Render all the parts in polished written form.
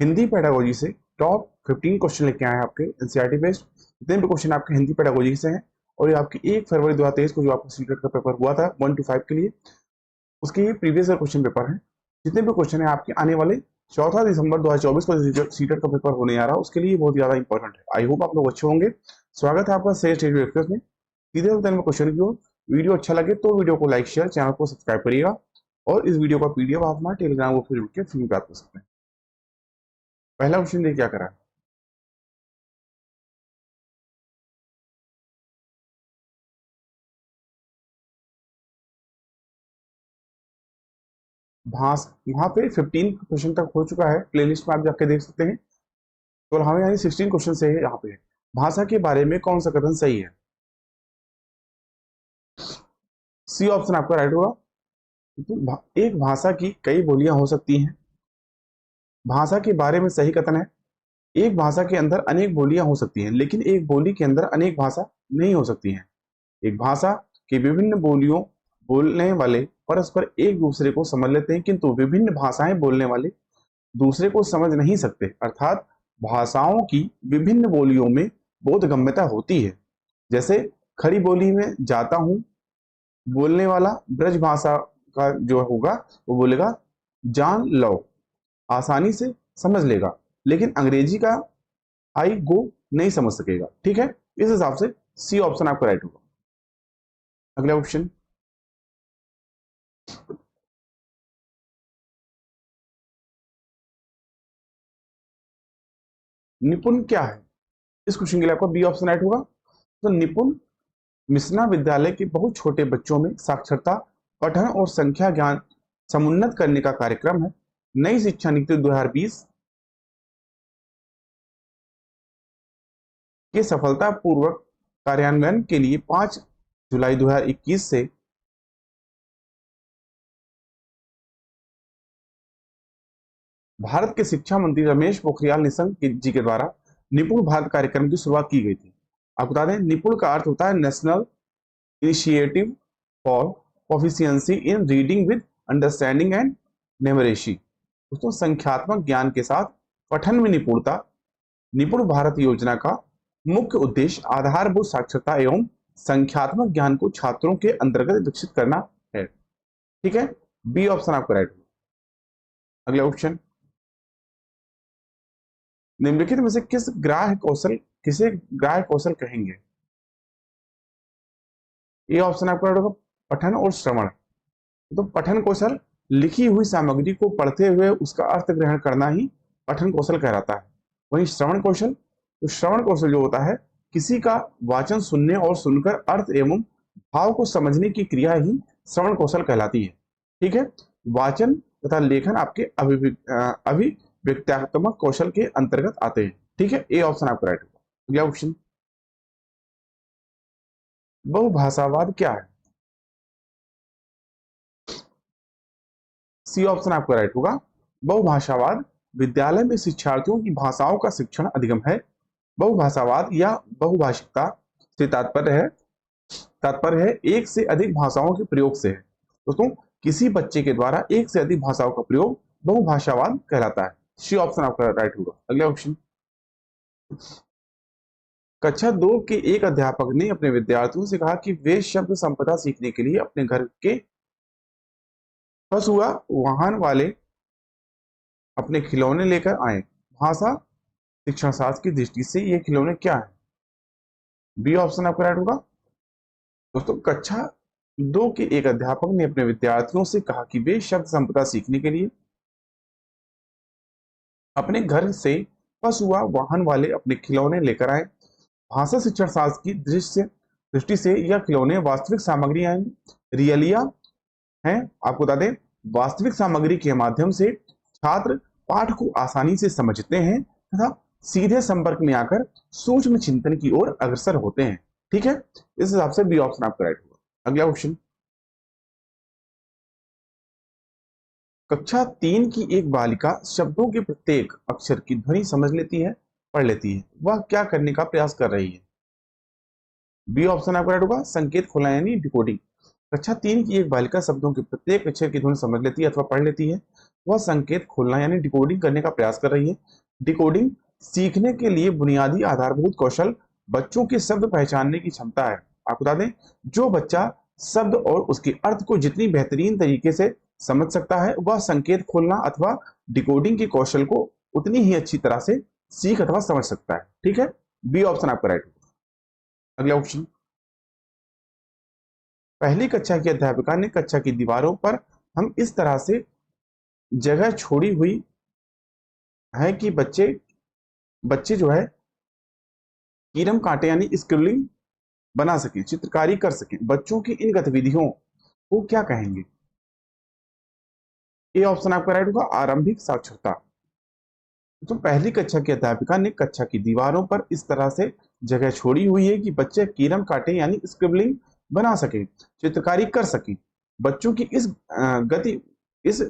Hindi pedagogy से top 15 question लेके आए हैं आपके एनसीईआरटी बेस्ड। जितने भी क्वेश्चन आपके हिंदी पेडागोजी से हैं और ये आपकी 1 फरवरी 2023 को जो आपका सीटेट का पेपर हुआ था 1 to 5 के लिए, उसके ये प्रीवियस ईयर क्वेश्चन पेपर है। जितने भी क्वेश्चन है आपके आने वाले 4 दिसंबर 2024 को सीटेट का पेपर होने आ रहा है, उसके लिए बहुत ज्यादा इंपॉर्टेंट है। आई होप आप लोग अच्छे होंगे। स्वागत है आपका सेज स्टडी एक्सप्रेस में। सीधे होते हैं क्वेश्चन की ओर। वीडियो अच्छा लगे तो वीडियो को लाइक शेयर, चैनल को सब्सक्राइब करिएगा और इस वीडियो का पीडीएफ आप हमारे टेलीग्राम ग्रुप पर जुड़ के फ्री में प्राप्त कर सकते हैं। पहला क्वेश्चन देखिए क्या करा है। भाष वहां पे 15 क्वेश्चन तक हो चुका है, प्लेलिस्ट में आप जाके देख सकते हैं। तो हमें यानी 16 क्वेश्चन से यहाँ पे है। भाषा के बारे में कौन सा कथन सही है? सी ऑप्शन आपका राइट होगा। तो एक भाषा की कई बोलियां हो सकती हैं। भाषा के बारे में सही कथन है, एक भाषा के अंदर अनेक बोलियां हो सकती हैं, लेकिन एक बोली के अंदर अनेक भाषा नहीं हो सकती हैं। एक भाषा की विभिन्न बोलियों बोलने वाले परस्पर एक दूसरे को समझ लेते हैं, किंतु विभिन्न भाषाएं बोलने वाले दूसरे को समझ नहीं सकते। अर्थात भाषाओं की विभिन्न बोलियों में बोधगम्यता होती है। जैसे खड़ी बोली में जाता हूं बोलने वाला ब्रज भाषा का जो होगा वो बोलेगा जान लो, आसानी से समझ लेगा, लेकिन अंग्रेजी का आई गो नहीं समझ सकेगा। ठीक है, इस हिसाब से सी ऑप्शन आपका राइट होगा। अगला क्वेश्चन, निपुण क्या है? इस क्वेश्चन के लिए आपका बी ऑप्शन राइट होगा। तो निपुण मिशना विद्यालय के बहुत छोटे बच्चों में साक्षरता, पठन और संख्या ज्ञान समुन्नत करने का कार्यक्रम है। नई शिक्षा नीति 2020 के सफलतापूर्वक कार्यान्वयन के लिए 5 जुलाई 2021 से भारत के शिक्षा मंत्री रमेश पोखरियाल निशंक जी के द्वारा निपुण भारत कार्यक्रम की शुरुआत की गई थी। आपको बता दें, निपुण का अर्थ होता है national initiative for proficiency in reading with understanding and numeracy. दोस्तों, संख्यात्मक ज्ञान के साथ पठन में निपुणता निपुण भारत योजना का मुख्य उद्देश्य आधारभूत साक्षरता एवं संख्यात्मक ज्ञान को छात्रों के अंतर्गत विकसित करना है। ठीक है, बी ऑप्शन आपका राइट होगा। अगला क्वेश्चन, निम्नलिखित में से किसे ग्राह्य कौशल कहेंगे? ये ऑप्शन आपका राइट होगा, पठन और श्रवण। तो पठन कौशल लिखी हुई सामग्री को पढ़ते हुए उसका अर्थ ग्रहण करना ही पठन कौशल कहलाता है। वहीं श्रवण कौशल, तो श्रवण कौशल जो होता है किसी का वाचन सुनने और सुनकर अर्थ एवं भाव को समझने की क्रिया ही श्रवण कौशल कहलाती है। ठीक है, वाचन तथा लेखन आपके अभिव्यक्त्यात्मक कौशल के अंतर्गत आते हैं। ठीक है, ए ऑप्शन आपका राइट होगा। अगला क्वेश्चन, बहुभाषावाद क्या है? सी ऑप्शन आपका राइट होगा। बहुभाषावाद विद्यालय में शिक्षार्थियों की भाषाओं का शिक्षण अधिगम है। बहुभाषावाद या बहुभाषिकता से तात्पर्य है एक से अधिक भाषाओं के प्रयोग से है। दोस्तों, किसी बच्चे के द्वारा एक से अधिक भाषाओं का प्रयोग बहुभाषावाद कहलाता है। सी ऑप्शन आपका राइट होगा। अगला क्वेश्चन, कक्षा 2 के एक अध्यापक ने अपने विद्यार्थियों से कहा कि वे शब्द संपदा सीखने के लिए अपने घर के हुआ वाहन वाले अपने खिलौने लेकर आए। भाषा शिक्षण शास्त्र की दृष्टि से ये खिलौने क्या है? बी ऑप्शन आपका राइट होगा। दोस्तों, कक्षा 2 के एक अध्यापक ने अपने विद्यार्थियों से कहा कि वे शब्द संपदा सीखने के लिए अपने घर से हुआ वाहन वाले अपने खिलौने लेकर आए। भाषा शिक्षण शास्त्र की दृष्टि से यह खिलौने वास्तविक सामग्री रियलिया हैं। आपको बता दें, वास्तविक सामग्री के माध्यम से छात्र पाठ को आसानी से समझते हैं तथा सीधे संपर्क में आकर सूक्ष्म चिंतन की ओर अग्रसर होते हैं। ठीक है, इस हिसाब से बी ऑप्शन आपका राइट होगा। अगला क्वेश्चन, कक्षा 3 की एक बालिका शब्दों के प्रत्येक अक्षर की ध्वनि समझ लेती है, पढ़ लेती है। वह क्या करने का प्रयास कर रही है? बी ऑप्शन आपका राइट होगा, संकेत खोलना यानी डिकोडिंग। कक्षा 3 की एक बालिका शब्दों के प्रत्येक अक्षर की धुन समझ लेती है अथवा पढ़ लेती है। वह संकेत खोलना यानी डिकोडिंग करने का प्रयास कर रही है। डिकोडिंग सीखने के लिए बुनियादी आधारभूत कौशल बच्चों के शब्द पहचानने की क्षमता है। आपको बता दें, जो बच्चा शब्द और उसके अर्थ को जितनी बेहतरीन तरीके से समझ सकता है, वह संकेत खोलना अथवा डिकोडिंग के कौशल को उतनी ही अच्छी तरह से सीख अथवा समझ सकता है। ठीक है, बी ऑप्शन आपका राइट होगा। अगला ऑप्शन, पहली कक्षा की अध्यापिका ने कक्षा की दीवारों पर हम इस तरह से जगह छोड़ी हुई है कि बच्चे बच्चे जो है कीरम कांटे यानी स्क्रिबलिंग बना सकें, चित्रकारी कर सकें। बच्चों की इन गतिविधियों को क्या कहेंगे? ए ऑप्शन आपका राइट होगा, आरंभिक साक्षरता। तो पहली कक्षा की अध्यापिका ने कक्षा की दीवारों पर इस तरह से जगह छोड़ी हुई है कि बच्चे कीरम काटे यानी स्क्रिबलिंग बना सके, चित्रकारी कर सके। बच्चों की इस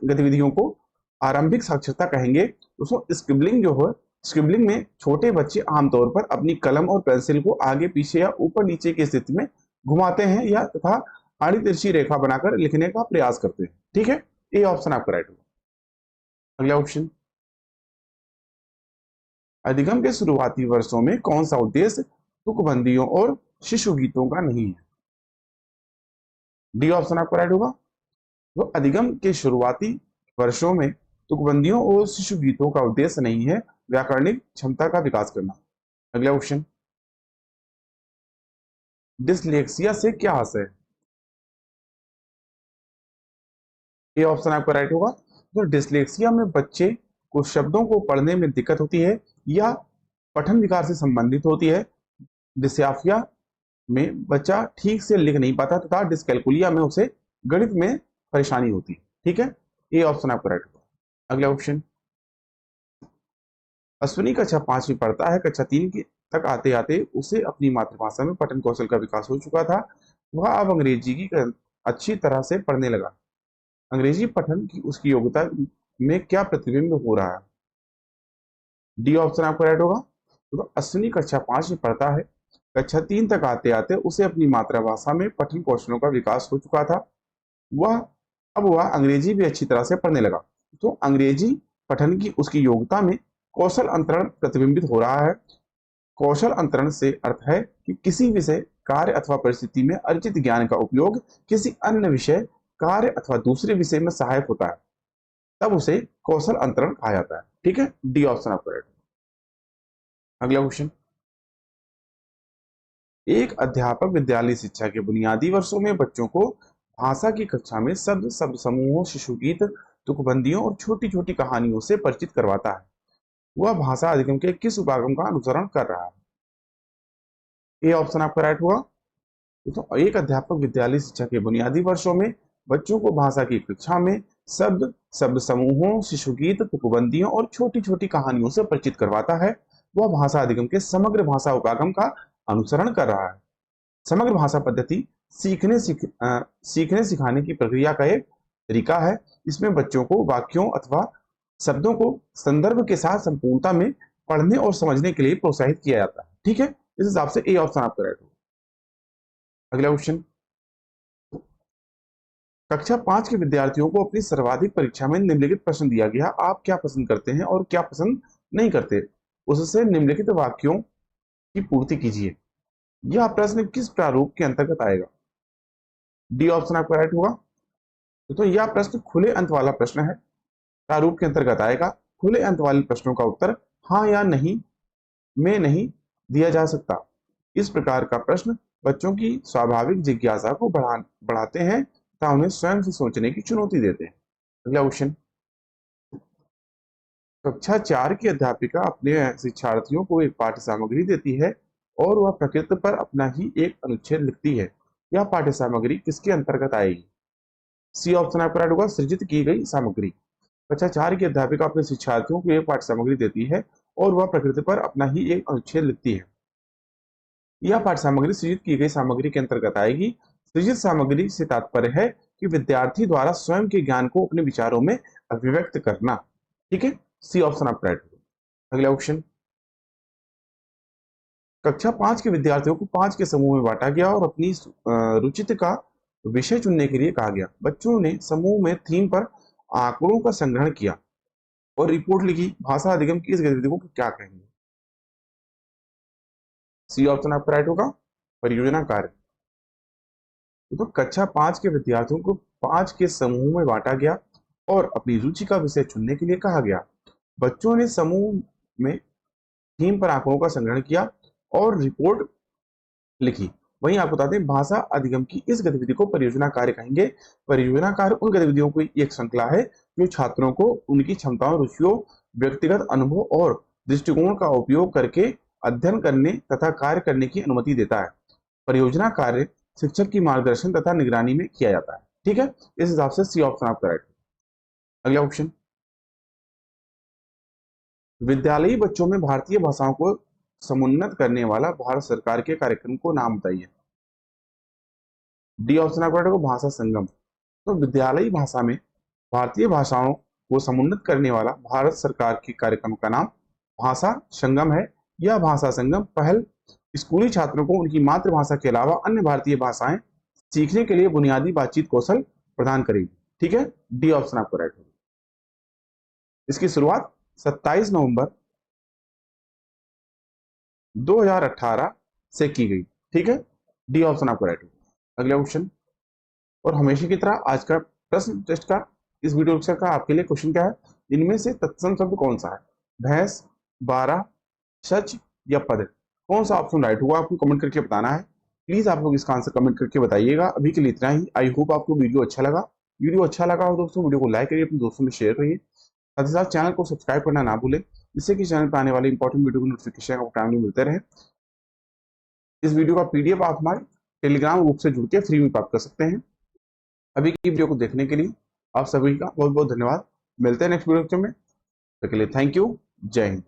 गतिविधियों को आरंभिक साक्षरता कहेंगे। दोस्तों स्क्रिबलिंग जो है, स्क्रिबलिंग में छोटे बच्चे आमतौर पर अपनी कलम और पेंसिल को आगे पीछे या ऊपर नीचे की स्थिति में घुमाते हैं या तथा आड़ी तिरछी रेखा बनाकर लिखने का प्रयास करते हैं। ठीक है, ए ऑप्शन आपका राइट होगा। अगला ऑप्शन, अधिगम के शुरुआती वर्षों में कौन सा उद्देश्य तुकबंदियों और शिशु गीतों का नहीं है? डी ऑप्शन आपका राइट होगा। तो अधिगम के शुरुआती वर्षों में तुकबंदियों और शिशु गीतों का उद्देश्य नहीं है व्याकरणिक क्षमता का विकास करना। अगला ऑप्शन, डिसलेक्सिया से क्या हासिल है? ये ऑप्शन आपका राइट होगा। तो डिसलेक्सिया में बच्चे को शब्दों को पढ़ने में दिक्कत होती है या पठन विकार से संबंधित होती है। डिस्याफिया में बच्चा ठीक से लिख नहीं पाता तथा डिस्कैलकुलिया में उसे गणित में परेशानी होती है। ठीक है, ये ऑप्शन आपका राइट होगा। अगला ऑप्शन, अश्विनी कक्षा 5 में पढ़ता है। कक्षा 3 की तक आते आते उसे अपनी मातृभाषा में पठन कौशल का विकास हो चुका था। वह अब अंग्रेजी की अच्छी तरह से पढ़ने लगा। अंग्रेजी पठन की उसकी योग्यता में क्या प्रतिबिंब हो रहा है? डी ऑप्शन आपका राइट होगा। तो अश्विनी कक्षा 5 में पढ़ता है। कक्षा 3 तक आते आते उसे अपनी मातृभाषा में पठन कौशलों का विकास हो चुका था। वह अंग्रेजी भी अच्छी तरह से पढ़ने लगा। तो अंग्रेजी पठन की उसकी योग्यता में कौशल अंतरण प्रतिबिंबित हो रहा है। कौशल अंतरण से अर्थ है कि किसी विषय, कार्य अथवा परिस्थिति में अर्जित ज्ञान का उपयोग किसी अन्य विषय, कार्य अथवा दूसरे विषय में सहायक होता है, तब उसे कौशल अंतरण कहा जाता है। ठीक है, डी ऑप्शन आपका राइट। अगला क्वेश्चन, एक अध्यापक विद्यालय शिक्षा के बुनियादी वर्षों में बच्चों को भाषा की कक्षा में शब्द, शब्द समूहों, शिशु गीत, तुकबंदियों और छोटी छोटी कहानियों से परिचित करवाता है। वह भाषा अधिगम के किस उपागम का अनुसरण कर रहा है? ए ऑप्शन आपका राइट होगा। तो एक अध्यापक विद्यालय शिक्षा के बुनियादी वर्षों में बच्चों को भाषा की कक्षा में शब्द, शब्द समूहों, शिशु गीत, तुकबंदियों और छोटी छोटी कहानियों से परिचित करवाता है। वह भाषा अधिगम के समग्र भाषा उपागम का अनुसरण कर रहा है। समग्र भाषा पद्धति सीखने सिखाने की प्रक्रिया का एक तरीका है। इसमें बच्चों को वाक्यों अथवा शब्दों को संदर्भ के साथ संपूर्णता में पढ़ने और समझने के लिए प्रोत्साहित किया जाता है। ठीक है, इस हिसाब से ए ऑप्शन आपका राइट होगा। अगला क्वेश्चन, कक्षा 5 के विद्यार्थियों को अपनी सर्वाधिक परीक्षा में निम्नलिखित प्रश्न दिया गया। आप क्या पसंद करते हैं और क्या पसंद नहीं करते, उससे निम्नलिखित वाक्यों की पूर्ति कीजिए। यह प्रश्न किस प्रारूप के अंतर्गत आएगा? डी ऑप्शन आपका राइट होगा। तो यह प्रश्न खुले अंत वाला प्रश्न है, प्रारूप के अंतर्गत आएगा। खुले अंत वाले प्रश्नों का उत्तर हाँ या नहीं में नहीं दिया जा सकता। इस प्रकार का प्रश्न बच्चों की स्वाभाविक जिज्ञासा को बढ़ाते हैं तथा उन्हें स्वयं से सोचने की चुनौती देते हैं। अगला क्वेश्चन, कक्षा 4 की अध्यापिका अपने शिक्षार्थियों को एक पाठ्य सामग्री देती है और वह प्रकृति पर अपना ही एक अनुच्छेद लिखती है। यह पाठ्य सामग्री किसके अंतर्गत आएगी? सी ऑप्शन आपका राइट होगा, सृजित की गई सामग्री। कक्षा 4 की अध्यापिका अपने शिक्षार्थियों को एक पाठ्य सामग्री देती है और वह प्रकृति पर अपना ही एक अनुच्छेद लिखती है। यह पाठ्य सामग्री सृजित की गई सामग्री के अंतर्गत आएगी। सृजित सामग्री से तात्पर्य है कि विद्यार्थी द्वारा स्वयं के ज्ञान को अपने विचारों में अभिव्यक्त करना। ठीक है, सी ऑप्शन आपका राइट होगा। अगला ऑप्शन, कक्षा 5 के विद्यार्थियों को 5 के समूह में बांटा गया और अपनी तो विषय चुनने के लिए कहा गया। बच्चों ने समूह में थीम पर आंकड़ों का संग्रहण किया और रिपोर्ट लिखी। भाषा अधिगम की इस गतिविधि को क्या कहेंगे? सी ऑप्शन आपका राइट होगा, परियोजना कार्य। तो कक्षा 5 के विद्यार्थियों को 5 के समूह में बांटा गया और अपनी रुचि का विषय चुनने के लिए कहा गया। बच्चों ने समूह में थीम पर आंकड़ों का संग्रहण किया और रिपोर्ट लिखी। वहीं आपको बता दें, भाषा अधिगम की इस गतिविधि को परियोजना कार्य कहेंगे। परियोजना कार्य उन गतिविधियों की एक श्रृंखला है जो छात्रों को उनकी क्षमताओं, रुचियों, व्यक्तिगत अनुभव और दृष्टिकोण का उपयोग करके अध्ययन करने तथा कार्य करने की अनुमति देता है। परियोजना कार्य शिक्षक की मार्गदर्शन तथा निगरानी में किया जाता है। ठीक है, इस हिसाब से सी ऑप्शन आपका राइट है। अगला ऑप्शन, विद्यालयी बच्चों में भारतीय भाषाओं को समुन्नत करने वाला भारत सरकार के कार्यक्रम को नाम बताइए। डी ऑप्शन आपका राइट होगा, भाषा संगम। तो विद्यालयी भाषा में भारतीय भाषाओं को समुन्नत करने वाला भारत सरकार के कार्यक्रम का नाम भाषा संगम है। यह भाषा संगम पहल स्कूली छात्रों को उनकी मातृभाषा के अलावा अन्य भारतीय भाषाएं सीखने के लिए बुनियादी बातचीत कौशल प्रदान करेगी। ठीक है, डी ऑप्शन आपको राइट होगा। इसकी शुरुआत 27 नवंबर 2018 से की गई। ठीक है, डी ऑप्शन आपको राइट होगा। अगला क्वेश्चन, और हमेशा की तरह आज का प्रश्न टेस्ट का इस वीडियो लेक्चर का आपके लिए क्वेश्चन क्या है? इनमें से तत्सम शब्द कौन सा है? भैंस, 12, सच या पद? कौन सा ऑप्शन राइट होगा आपको कमेंट करके बताना है। प्लीज आप लोग इसका आंसर कमेंट करके बताइएगा। अभी के लिए इतना ही। आई होप आपको वीडियो अच्छा लगा। वीडियो अच्छा लगा हो दोस्तों, वीडियो को लाइक करिए, अपने दोस्तों में शेयर करिए। साथ ही साथ चैनल को सब्सक्राइब करना ना भूलें, जिससे कि चैनल पर आने वाले इंपॉर्टेंट वीडियो की नोटिफिकेशन आपको टाइमली मिलते रहे। इस वीडियो का पीडीएफ आप हमारे टेलीग्राम ग्रुप से जुड़ के फ्री में प्राप्त कर सकते हैं। अभी की वीडियो को देखने के लिए आप सभी का बहुत बहुत धन्यवाद। मिलते हैं नेक्स्ट वीडियो में। तब तक के लिए थैंक यू। जय हिंद।